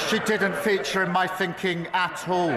She didn't feature in my thinking at all.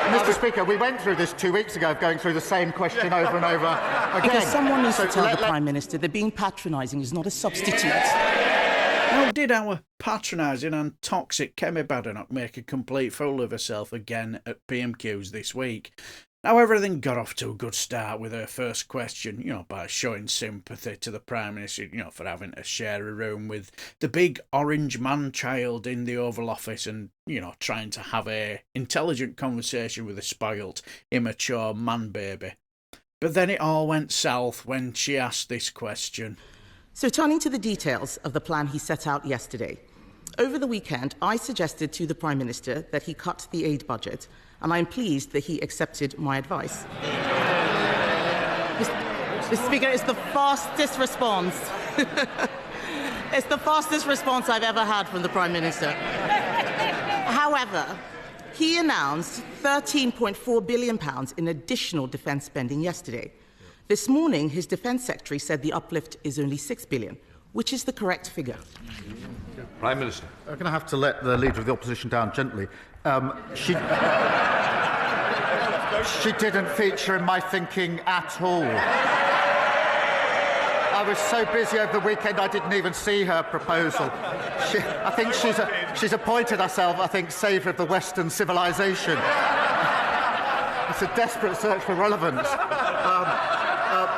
Mr. Speaker, we went through this 2 weeks ago, going through the same question over and over again. Because someone needs to tell the Prime Minister that being patronising is not a substitute. Now, did our patronising and toxic Kemi Badenoch make a complete fool of herself again at PMQs this week? Now, everything got off to a good start with her first question, by showing sympathy to the Prime Minister, for having to share a room with the big orange man-child in the Oval Office and, trying to have a intelligent conversation with a spoilt, immature man-baby. But then it all went south when she asked this question. So turning to the details of the plan he set out yesterday. Over the weekend, I suggested to the Prime Minister that he cut the aid budget, and I'm pleased that he accepted my advice. Mr. Speaker, it's the fastest response. It's the fastest response I've ever had from the Prime Minister. However, he announced £13.4 billion in additional defence spending yesterday. This morning, his Defence Secretary said the uplift is only £6 billion, which is the correct figure. Prime Minister. I'm going to have to let the Leader of the Opposition down gently. She didn't feature in my thinking at all. I was so busy over the weekend I didn't even see her proposal. I think she's appointed herself, saviour of the Western civilization. It's a desperate search for relevance.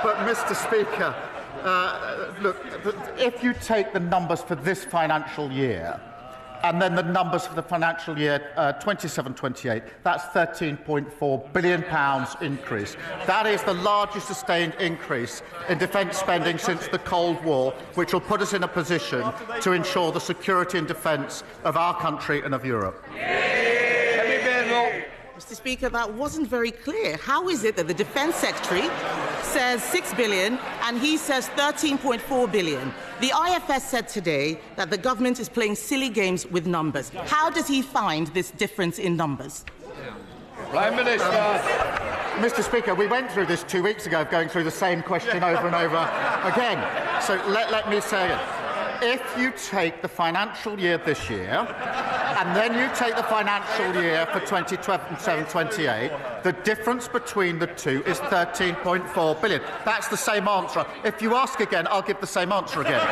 But, Mr. Speaker, look, if you take the numbers for this financial year and then the numbers for the financial year 27-28, that's £13.4 billion increase. That is the largest sustained increase in defence spending since the Cold War, which will put us in a position to ensure the security and defence of our country and of Europe. Mr. Speaker, that wasn't very clear. How is it that the Defence Secretary says £6 billion and he says £13.4 billion? The IFS said today that the government is playing silly games with numbers. How does he find this difference in numbers? Prime Minister. Mr. Speaker, we went through this 2 weeks ago, going through the same question over and over again. So let me say it. If you take the financial year this year, and then you take the financial year for 2027-28, the difference between the two is £13.4 billion. That's the same answer. If you ask again, I'll give the same answer again.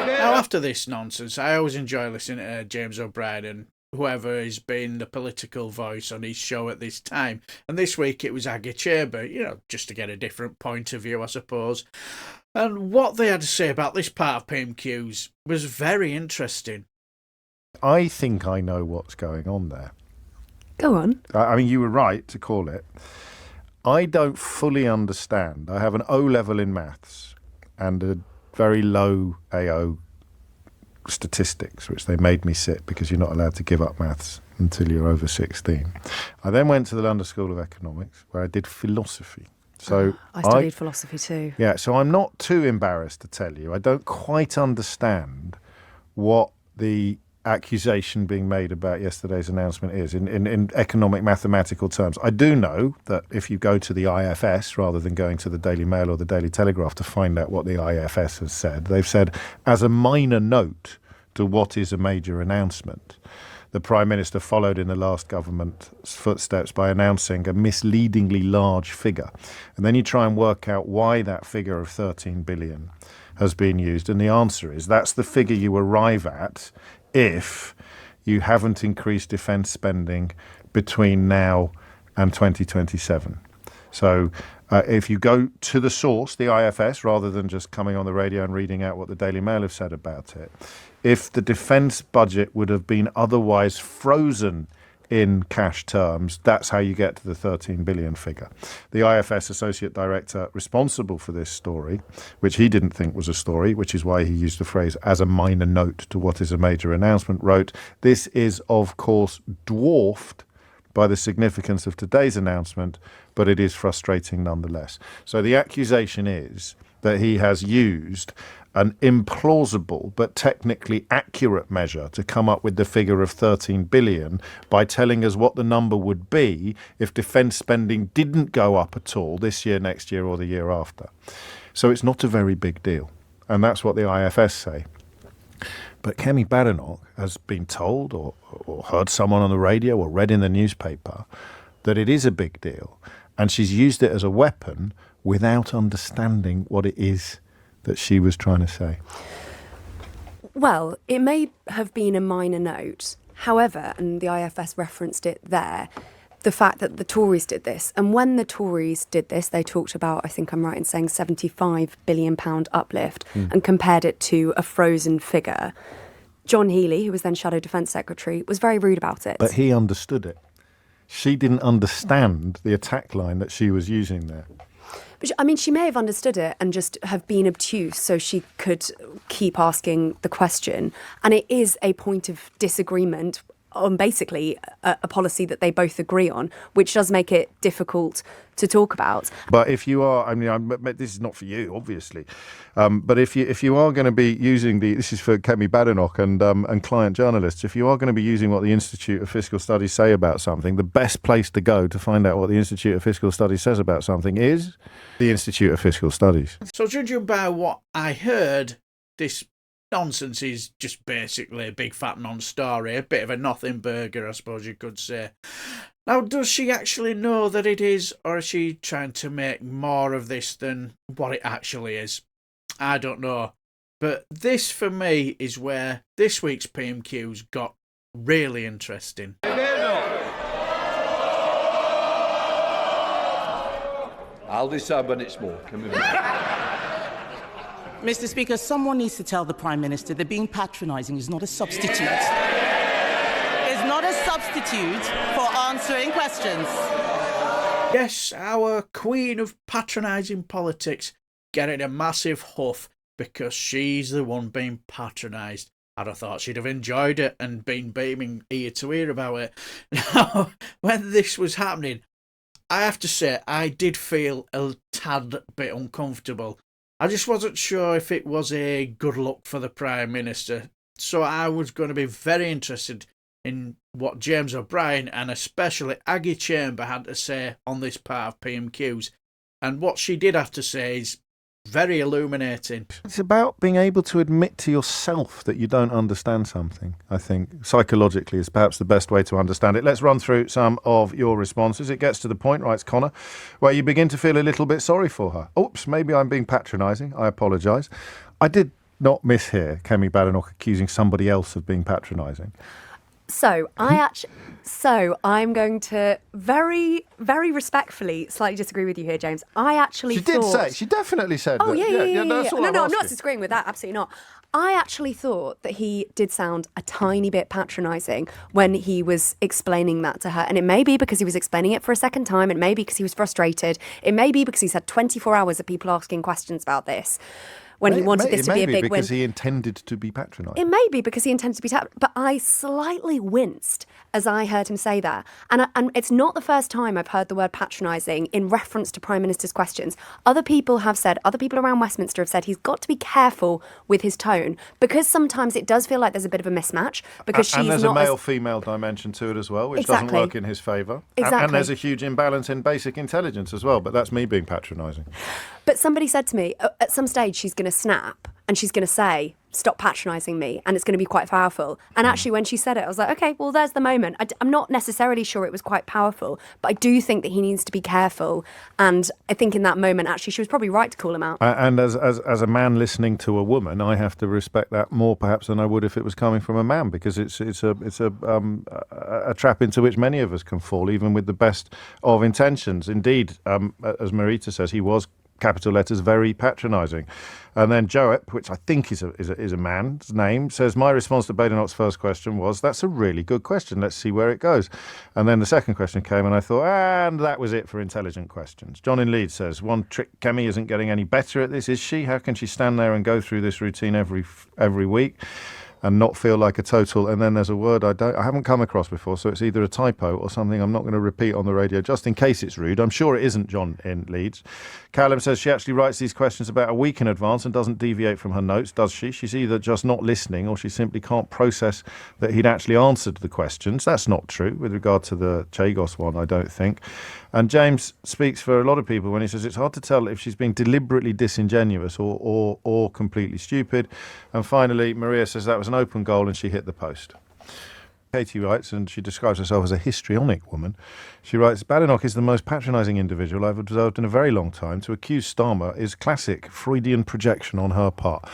Now, after this nonsense, I always enjoy listening to James O'Brien and whoever has been the political voice on his show at this time. And this week it was Aggie Chambre, just to get a different point of view, I suppose. And what they had to say about this part of PMQs was very interesting. I think I know what's going on there. Go on. I mean, you were right to call it. I don't fully understand. I have an O level in maths and a very low AO statistics, which they made me sit because you're not allowed to give up maths until you're over 16. I then went to the London School of Economics, where I did philosophy. So I studied philosophy too. Yeah, so I'm not too embarrassed to tell you. I don't quite understand what the accusation being made about yesterday's announcement is in economic mathematical terms. I do know that if you go to the IFS rather than going to the Daily Mail or the Daily Telegraph to find out what the IFS has said, they've said, as a minor note to what is a major announcement, the Prime Minister followed in the last government's footsteps by announcing a misleadingly large figure. And then you try and work out why that figure of 13 billion has been used. And the answer is that's the figure you arrive at if you haven't increased defence spending between now and 2027. So if you go to the source, the IFS, rather than just coming on the radio and reading out what the Daily Mail have said about it, if the defence budget would have been otherwise frozen in cash terms, that's how you get to the 13 billion figure. The IFS Associate Director responsible for this story, which he didn't think was a story, which is why he used the phrase as a minor note to what is a major announcement, wrote, "This is, of course, dwarfed by the significance of today's announcement, but it is frustrating nonetheless." So the accusation is that he has used an implausible but technically accurate measure to come up with the figure of 13 billion by telling us what the number would be if defence spending didn't go up at all this year, next year or the year after. So it's not a very big deal. And that's what the IFS say. But Kemi Badenoch has been told or heard someone on the radio or read in the newspaper that it is a big deal. And she's used it as a weapon without understanding what it is that she was trying to say. Well, it may have been a minor note. However, and the IFS referenced it there, the fact that the Tories did this. And when the Tories did this, they talked about, I think I'm right in saying, £75 billion uplift and compared it to a frozen figure. John Healey, who was then Shadow Defence Secretary, was very rude about it. But he understood it. She didn't understand the attack line that she was using there. But, I mean, she may have understood it and just have been obtuse so she could keep asking the question. And it is a point of disagreement on basically a policy that they both agree on, which does make it difficult to talk about. But if you are, this is not for you, obviously, but if you are going to be using this is for Kemi Badenoch and client journalists, if you are going to be using what the Institute of Fiscal Studies say about something, the best place to go to find out what the Institute of Fiscal Studies says about something is the Institute of Fiscal Studies. So judging by what I heard, this nonsense is just basically a big fat non-story, a bit of a nothing burger, I suppose you could say. Now, does she actually know that it is, or is she trying to make more of this than what it actually is? I don't know. But this, for me, is where this week's PMQs got really interesting. I'll decide when it's more. Come with me. Mr. Speaker, someone needs to tell the Prime Minister that being patronising is not a substitute. Is not a substitute for answering questions. Yes, our queen of patronising politics getting a massive huff because she's the one being patronised. I'd have thought she'd have enjoyed it and been beaming ear to ear about it. Now, when this was happening, I have to say I did feel a tad bit uncomfortable. I just wasn't sure if it was a good look for the Prime Minister. So I was going to be very interested in what James O'Brien and especially Aggie Chambre had to say on this part of PMQs. And what she did have to say is very illuminating. It's about being able to admit to yourself that you don't understand something, I think. Psychologically is perhaps the best way to understand it. Let's run through some of your responses. It gets to the point, writes Connor, where you begin to feel a little bit sorry for her. Oops, maybe I'm being patronising. I apologise. I did not mishear Kemi Badenoch accusing somebody else of being patronising. So I'm going to very, very respectfully slightly disagree with you here, James. She definitely said that. Yeah. No, I'm not disagreeing with that. Absolutely not. I actually thought that he did sound a tiny bit patronising when he was explaining that to her. And it may be because he was explaining it for a second time. It may be because he was frustrated. It may be because he's had 24 hours of people asking questions about this. When he wanted this to be a big win. Because he intended to be patronising. It may be because he intended to be but I slightly winced as I heard him say that. And it's not the first time I've heard the word patronising in reference to Prime Minister's questions. Other people around Westminster have said he's got to be careful with his tone because sometimes it does feel like there's a bit of a mismatch because and there's a male-female dimension to it as well, which doesn't work in his favour. Exactly. And there's a huge imbalance in basic intelligence as well, but that's me being patronising. But somebody said to me, at some stage she's going to snap and she's going to say, stop patronising me, and it's going to be quite powerful. And actually when she said it, I was like, okay, well, there's the moment. I'm not necessarily sure it was quite powerful, but I do think that he needs to be careful. And I think in that moment, actually, she was probably right to call him out. And as a man listening to a woman, I have to respect that more perhaps than I would if it was coming from a man, because it's a trap into which many of us can fall, even with the best of intentions. Indeed, as Marita says, he was capital letters, very patronising. And then Joep, which I think is a man's name, says, my response to Badenoch's first question was, that's a really good question. Let's see where it goes. And then the second question came and I thought, and that was it for intelligent questions. John in Leeds says, one trick, Kemi isn't getting any better at this, is she? How can she stand there and go through this routine every week and not feel like a total? And then there's a word I haven't come across before, so it's either a typo or something I'm not going to repeat on the radio, just in case it's rude. I'm sure it isn't John in Leeds. Callum says she actually writes these questions about a week in advance and doesn't deviate from her notes, does she? She's either just not listening or she simply can't process that he'd actually answered the questions. That's not true with regard to the Chagos one, I don't think. And James speaks for a lot of people when he says it's hard to tell if she's being deliberately disingenuous or completely stupid. And finally, Maria says that was an open goal and she hit the post. Katie writes, and she describes herself as a histrionic woman. She writes, Badenoch is the most patronising individual I've observed in a very long time. To accuse Starmer is classic Freudian projection on her part.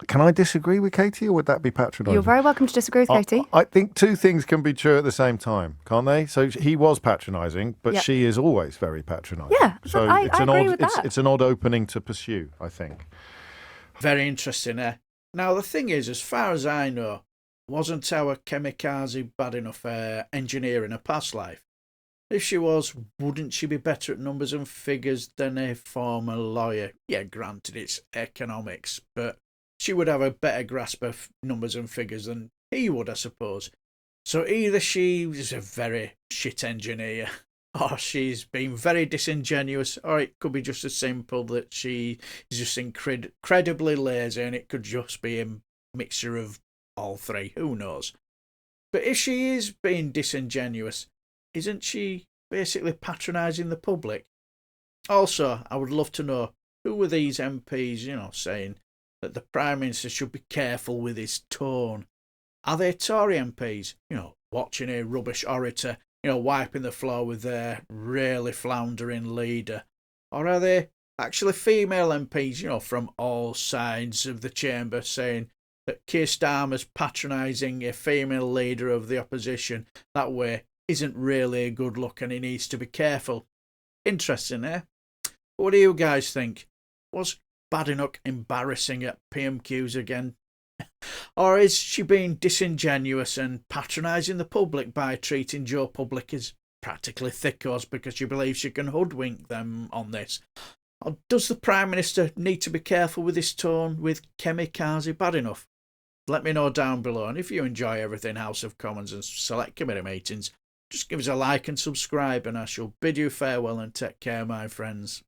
Can I disagree with Katie, or would that be patronising? You're very welcome to disagree with Katie. I think two things can be true at the same time, can't they? So he was patronising, but Yep. she is always very patronising. Yeah, so I it's an agree odd, with that. it's an odd opening to pursue, I think. Very interesting, eh? Now, the thing is, as far as I know, wasn't our Kemi Badenoch engineer in a past life? If she was, wouldn't she be better at numbers and figures than a former lawyer? Yeah, granted, it's economics, but she would have a better grasp of numbers and figures than he would, I suppose. So either she is a very shit engineer, or she's been very disingenuous, or it could be just as simple that she is just incredibly lazy and it could just be a mixture of all three. Who knows? But if she is being disingenuous, isn't she basically patronising the public? Also, I would love to know, who were these MPs, saying that the Prime Minister should be careful with his tone? Are they Tory MPs, watching a rubbish orator, wiping the floor with their really floundering leader? Or are they actually female MPs, from all sides of the chamber, saying that Keir Starmer's patronising a female leader of the opposition that way isn't really a good look and he needs to be careful? Interesting, eh? What do you guys think? Was Badenoch embarrassing at PMQs again? Or is she being disingenuous and patronising the public by treating Joe Public as practically thickos because she believes she can hoodwink them on this? Or does the Prime Minister need to be careful with his tone with Kemi Badenoch? Let me know down below, and if you enjoy everything House of Commons and Select Committee meetings, just give us a like and subscribe, and I shall bid you farewell and take care, my friends.